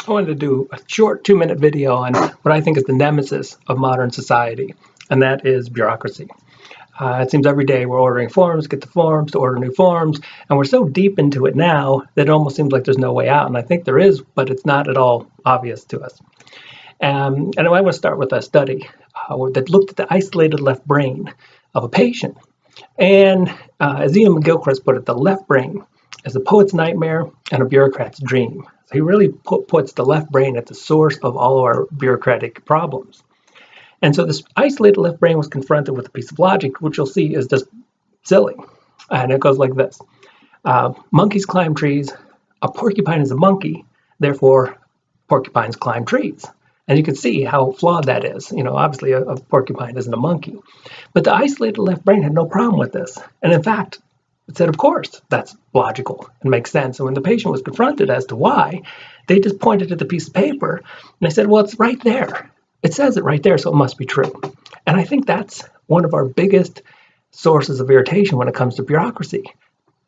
I wanted to do a short 2-minute video on what I think is the nemesis of modern society, and that is bureaucracy. It seems every day we're ordering forms, get the forms, to order new forms, and we're so deep into it now that it almost seems like there's no way out. And I think there is, but it's not at all obvious to us. And I want to start with a study that looked at the isolated left brain of a patient. And as Ian McGilchrist put it, the left brain is a poet's nightmare and a bureaucrat's dream. So he really puts the left brain at the source of all our bureaucratic problems. And so this isolated left brain was confronted with a piece of logic, which you'll see is just silly. And it goes like this. Monkeys climb trees. A porcupine is a monkey. Therefore, porcupines climb trees. And you can see how flawed that is. You know, obviously a porcupine isn't a monkey. But the isolated left brain had no problem with this. And in fact, it said, of course, that's logical and makes sense. And when the patient was confronted as to why, they just pointed at the piece of paper and they said, well, it's right there. It says it right there, so it must be true. And I think that's one of our biggest sources of irritation when it comes to bureaucracy.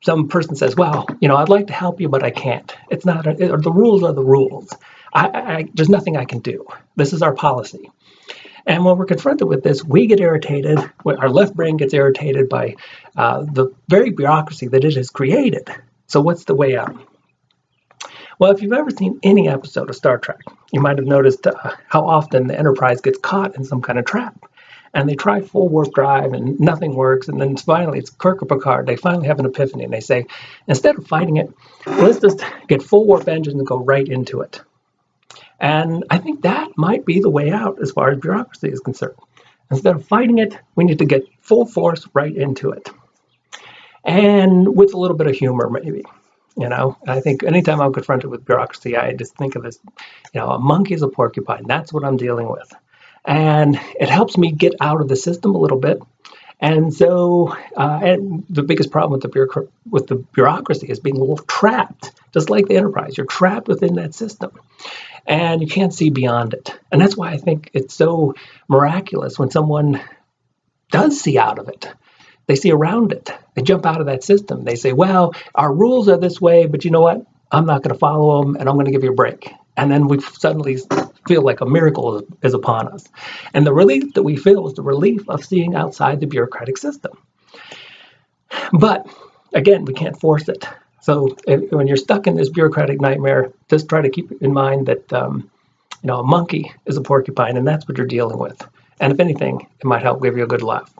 Some person says, well, you know, I'd like to help you, but I can't. It's not, or the rules are the rules. There's nothing I can do. This is our policy. And when we're confronted with this, we get irritated. Our left brain gets irritated by the very bureaucracy that it has created. So what's the way out? Well, if you've ever seen any episode of Star Trek, you might have noticed how often the Enterprise gets caught in some kind of trap. And they try full warp drive and nothing works. And then finally, it's Kirk or Picard. They finally have an epiphany and they say, instead of fighting it, let's just get full warp engines and go right into it. And I think that might be the way out as far as bureaucracy is concerned. Instead of fighting it, we need to get full force right into it. And with a little bit of humor, maybe. You know, I think anytime I'm confronted with bureaucracy, I just think of this, you know, a monkey is a porcupine. That's what I'm dealing with. And it helps me get out of the system a little bit. And so and the biggest problem with the bureaucracy is being trapped, just like the Enterprise. You're trapped within that system. And you can't see beyond it. And that's why I think it's so miraculous when someone does see out of it. They see around it. They jump out of that system. They say, well, our rules are this way, but you know what? I'm not going to follow them, and I'm going to give you a break. And then we suddenly feel like a miracle is upon us. And the relief that we feel is the relief of seeing outside the bureaucratic system. But again, we can't force it. So when you're stuck in this bureaucratic nightmare, just try to keep in mind that you know, a monkey is a porcupine, and that's what you're dealing with. And if anything, it might help give you a good laugh.